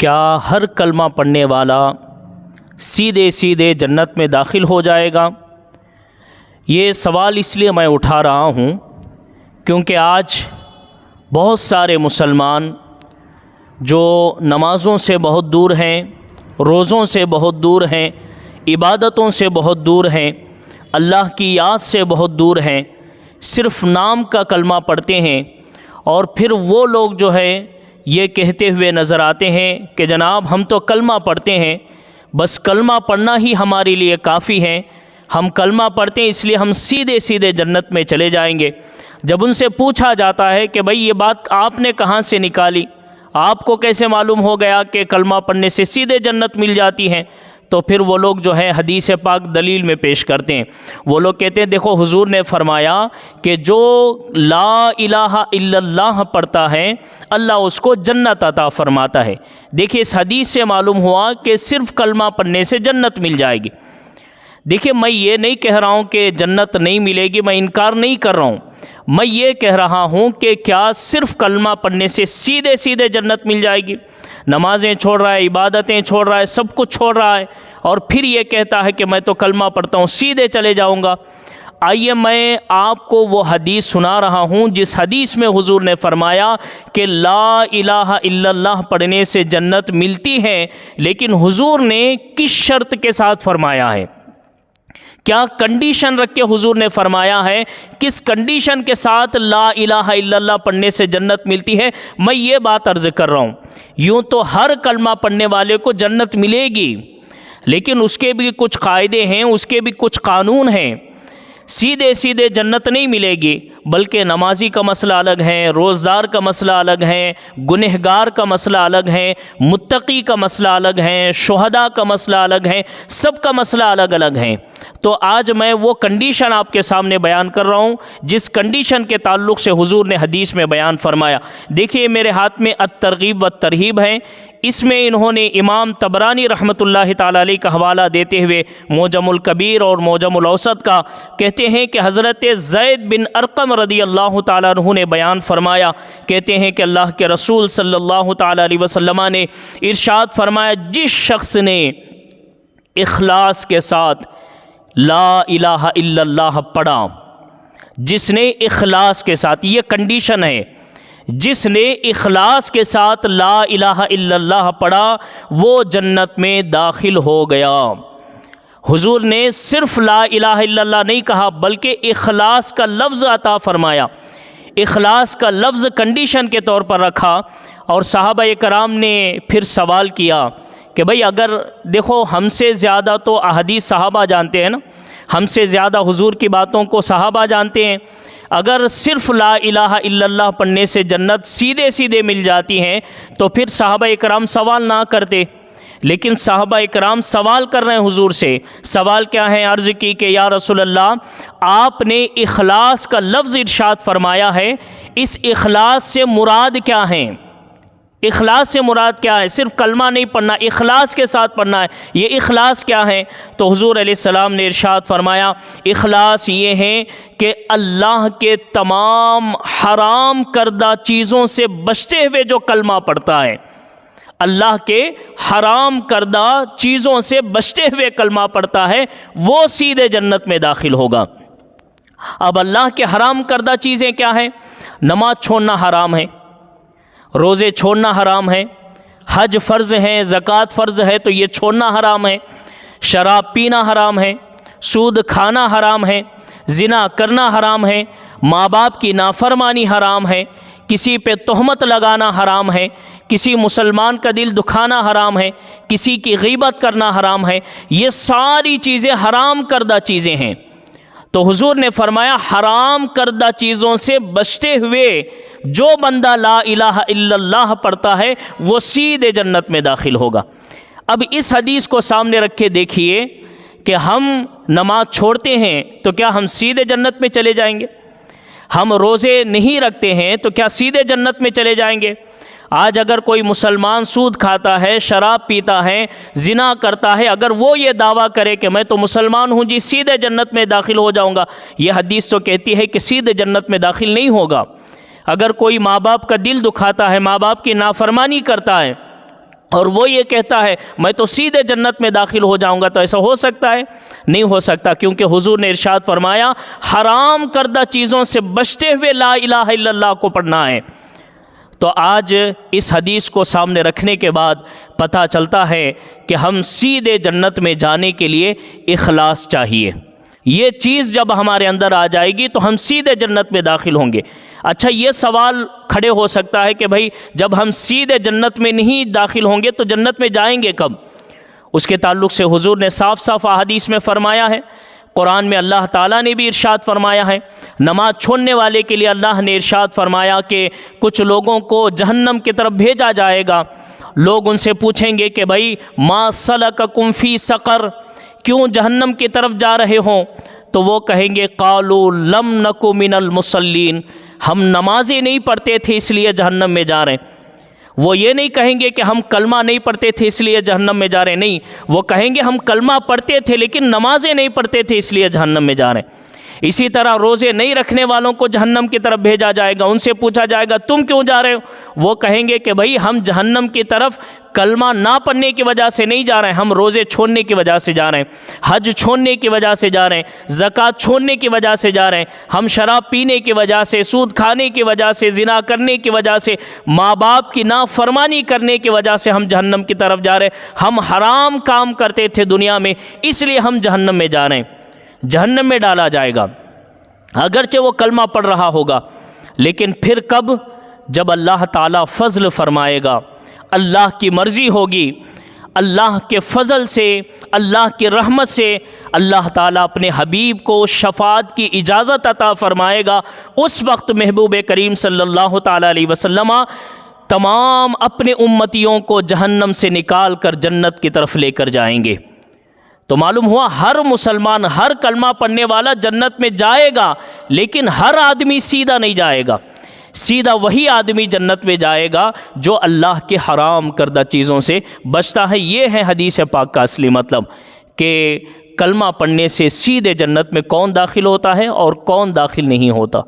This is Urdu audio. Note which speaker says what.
Speaker 1: کیا ہر کلمہ پڑھنے والا سیدھے سیدھے جنت میں داخل ہو جائے گا؟ یہ سوال اس لیے میں اٹھا رہا ہوں کیونکہ آج بہت سارے مسلمان جو نمازوں سے بہت دور ہیں، روزوں سے بہت دور ہیں، عبادتوں سے بہت دور ہیں، اللہ کی یاد سے بہت دور ہیں، صرف نام کا کلمہ پڑھتے ہیں، اور پھر وہ لوگ جو ہے یہ کہتے ہوئے نظر آتے ہیں کہ جناب ہم تو کلمہ پڑھتے ہیں، بس کلمہ پڑھنا ہی ہمارے لیے کافی ہے، ہم کلمہ پڑھتے ہیں اس لیے ہم سیدھے سیدھے جنت میں چلے جائیں گے۔ جب ان سے پوچھا جاتا ہے کہ بھئی یہ بات آپ نے کہاں سے نکالی، آپ کو کیسے معلوم ہو گیا کہ کلمہ پڑھنے سے سیدھے جنت مل جاتی ہے، تو پھر وہ لوگ جو ہے حدیث پاک دلیل میں پیش کرتے ہیں۔ وہ لوگ کہتے ہیں دیکھو حضور نے فرمایا کہ جو لا الہ الا اللہ پڑھتا ہے اللہ اس کو جنت عطا فرماتا ہے۔ دیکھیے اس حدیث سے معلوم ہوا کہ صرف کلمہ پڑھنے سے جنت مل جائے گی۔ دیکھیے میں یہ نہیں کہہ رہا ہوں کہ جنت نہیں ملے گی، میں انکار نہیں کر رہا ہوں، میں یہ کہہ رہا ہوں کہ کیا صرف کلمہ پڑھنے سے سیدھے سیدھے جنت مل جائے گی؟ نمازیں چھوڑ رہا ہے، عبادتیں چھوڑ رہا ہے، سب کچھ چھوڑ رہا ہے، اور پھر یہ کہتا ہے کہ میں تو کلمہ پڑھتا ہوں سیدھے چلے جاؤں گا۔ آئیے میں آپ کو وہ حدیث سنا رہا ہوں جس حدیث میں حضور نے فرمایا کہ لا الہ الا اللہ پڑھنے سے جنت ملتی ہے، لیکن حضور نے کس شرط کے ساتھ فرمایا ہے، کیا کنڈیشن رکھ کے حضور نے فرمایا ہے، کس کنڈیشن کے ساتھ لا الہ الا اللہ پڑھنے سے جنت ملتی ہے، میں یہ بات عرض کر رہا ہوں۔ یوں تو ہر کلمہ پڑھنے والے کو جنت ملے گی، لیکن اس کے بھی کچھ قاعدے ہیں، اس کے بھی کچھ قانون ہیں۔ سیدھے سیدھے جنت نہیں ملے گی، بلکہ نمازی کا مسئلہ الگ ہے، روزدار کا مسئلہ الگ ہے، گنہگار کا مسئلہ الگ ہے، متقی کا مسئلہ الگ ہے، شہداء کا مسئلہ الگ ہے، سب کا مسئلہ الگ الگ ہے۔ تو آج میں وہ کنڈیشن آپ کے سامنے بیان کر رہا ہوں جس کنڈیشن کے تعلق سے حضور نے حدیث میں بیان فرمایا۔ دیکھیے میرے ہاتھ میں الترغیب والترہیب ہے، اس میں انہوں نے امام طبرانی رحمۃ اللہ تعالی علیہ کا حوالہ دیتے ہوئے معجم الکبیر اور معجم الاوسط کا کہتے ہیں کہ حضرت زید بن ارقم رضی اللہ تعالیٰ عنہ نے بیان فرمایا، کہتے ہیں کہ اللہ کے رسول صلی اللہ تعالیٰ علیہ وسلم نے ارشاد فرمایا، جس شخص نے اخلاص کے ساتھ لا الہ الا اللہ پڑھا، جس نے اخلاص کے ساتھ، یہ کنڈیشن ہے، جس نے اخلاص کے ساتھ لا الہ الا اللہ پڑھا وہ جنت میں داخل ہو گیا۔ حضور نے صرف لا الہ الا اللہ نہیں کہا بلکہ اخلاص کا لفظ عطا فرمایا، اخلاص کا لفظ کنڈیشن کے طور پر رکھا، اور صحابہ کرام نے پھر سوال کیا کہ بھئی اگر دیکھو ہم سے زیادہ تو احادیث صحابہ جانتے ہیں نا، ہم سے زیادہ حضور کی باتوں کو صحابہ جانتے ہیں، اگر صرف لا الہ الا اللہ پڑھنے سے جنت سیدھے سیدھے مل جاتی ہیں تو پھر صحابہ کرام سوال نہ کرتے، لیکن صحابہ کرام سوال کر رہے ہیں حضور سے۔ سوال کیا ہے؟ عرض کی کہ یا رسول اللہ آپ نے اخلاص کا لفظ ارشاد فرمایا ہے، اس اخلاص سے مراد کیا ہے؟ اخلاص سے مراد کیا ہے؟ صرف کلمہ نہیں پڑھنا، اخلاص کے ساتھ پڑھنا ہے، یہ اخلاص کیا ہے؟ تو حضور علیہ السلام نے ارشاد فرمایا اخلاص یہ ہے کہ اللہ کے تمام حرام کردہ چیزوں سے بچتے ہوئے جو کلمہ پڑھتا ہے، اللہ کے حرام کردہ چیزوں سے بچتے ہوئے کلمہ پڑھتا ہے وہ سیدھے جنت میں داخل ہوگا۔ اب اللہ کے حرام کردہ چیزیں کیا ہیں؟ نماز چھوڑنا حرام ہے، روزے چھوڑنا حرام ہے، حج فرض ہے، زکوٰۃ فرض ہے تو یہ چھوڑنا حرام ہے، شراب پینا حرام ہے، سود کھانا حرام ہے، زنا کرنا حرام ہے، ماں باپ کی نافرمانی حرام ہے، کسی پہ تہمت لگانا حرام ہے، کسی مسلمان کا دل دکھانا حرام ہے، کسی کی غیبت کرنا حرام ہے، یہ ساری چیزیں حرام کردہ چیزیں ہیں۔ تو حضور نے فرمایا حرام کردہ چیزوں سے بچتے ہوئے جو بندہ لا الہ الا اللہ پڑھتا ہے وہ سیدھے جنت میں داخل ہوگا۔ اب اس حدیث کو سامنے رکھ کے دیکھیے کہ ہم نماز چھوڑتے ہیں تو کیا ہم سیدھے جنت میں چلے جائیں گے؟ ہم روزے نہیں رکھتے ہیں تو کیا سیدھے جنت میں چلے جائیں گے؟ آج اگر کوئی مسلمان سود کھاتا ہے، شراب پیتا ہے، زنا کرتا ہے، اگر وہ یہ دعویٰ کرے کہ میں تو مسلمان ہوں جی سیدھے جنت میں داخل ہو جاؤں گا، یہ حدیث تو کہتی ہے کہ سیدھے جنت میں داخل نہیں ہوگا۔ اگر کوئی ماں باپ کا دل دکھاتا ہے، ماں باپ کی نافرمانی کرتا ہے، اور وہ یہ کہتا ہے میں تو سیدھے جنت میں داخل ہو جاؤں گا، تو ایسا ہو سکتا ہے؟ نہیں ہو سکتا، کیونکہ حضور نے ارشاد فرمایا حرام کردہ چیزوں سے بچتے ہوئے لا الہ الا اللہ کو پڑھنا ہے۔ تو آج اس حدیث کو سامنے رکھنے کے بعد پتہ چلتا ہے کہ ہم سیدھے جنت میں جانے کے لیے اخلاص چاہیے۔ یہ چیز جب ہمارے اندر آ جائے گی تو ہم سیدھے جنت میں داخل ہوں گے۔ اچھا، یہ سوال کھڑے ہو سکتا ہے کہ بھائی جب ہم سیدھے جنت میں نہیں داخل ہوں گے تو جنت میں جائیں گے کب؟ اس کے تعلق سے حضور نے صاف صاف احادیث میں فرمایا ہے، قرآن میں اللہ تعالیٰ نے بھی ارشاد فرمایا ہے۔ نماز چھوڑنے والے کے لیے اللہ نے ارشاد فرمایا کہ کچھ لوگوں کو جہنم کی طرف بھیجا جائے گا۔ لوگ ان سے پوچھیں گے کہ بھائی ما سلککم فی سقر، کیوں جہنم کی طرف جا رہے ہوں؟ تو وہ کہیں گے قالوا لم نک من المصلین، ہم نمازیں نہیں پڑھتے تھے اس لیے جہنم میں جا رہے ہیں۔ وہ یہ نہیں کہیں گے کہ ہم کلمہ نہیں پڑھتے تھے اس لیے جہنم میں جا رہے ہیں، نہیں، وہ کہیں گے ہم کلمہ پڑھتے تھے لیکن نمازیں نہیں پڑھتے تھے اس لیے جہنم میں جا رہے ہیں۔ اسی طرح روزے نہیں رکھنے والوں کو جہنم کی طرف بھیجا جائے گا، ان سے پوچھا جائے گا تم کیوں جا رہے ہو؟ وہ کہیں گے کہ بھائی ہم جہنم کی طرف کلمہ نہ پڑھنے کی وجہ سے نہیں جا رہے ہیں، ہم روزے چھوڑنے کی وجہ سے جا رہے ہیں، حج چھوڑنے کی وجہ سے جا رہے ہیں، زکوٰۃ چھوڑنے کی وجہ سے جا رہے ہیں، ہم شراب پینے کی وجہ سے، سود کھانے کی وجہ سے، زنا کرنے کی وجہ سے، ماں باپ کی نافرمانی کرنے کی وجہ سے ہم جہنم کی طرف جا رہے ہیں، ہم حرام کام کرتے تھے دنیا میں اس لیے ہم جہنم میں جا رہے ہیں۔ جہنم میں ڈالا جائے گا اگرچہ وہ کلمہ پڑھ رہا ہوگا، لیکن پھر کب؟ جب اللہ تعالیٰ فضل فرمائے گا، اللہ کی مرضی ہوگی، اللہ کے فضل سے، اللہ کی رحمت سے اللہ تعالیٰ اپنے حبیب کو شفاعت کی اجازت عطا فرمائے گا۔ اس وقت محبوب کریم صلی اللہ تعالیٰ علیہ وسلم تمام اپنے امتیوں کو جہنم سے نکال کر جنت کی طرف لے کر جائیں گے۔ تو معلوم ہوا ہر مسلمان، ہر کلمہ پڑھنے والا جنت میں جائے گا، لیکن ہر آدمی سیدھا نہیں جائے گا۔ سیدھا وہی آدمی جنت میں جائے گا جو اللہ کے حرام کردہ چیزوں سے بچتا ہے۔ یہ ہے حدیث پاک کا اصلی مطلب کہ کلمہ پڑھنے سے سیدھے جنت میں کون داخل ہوتا ہے اور کون داخل نہیں ہوتا۔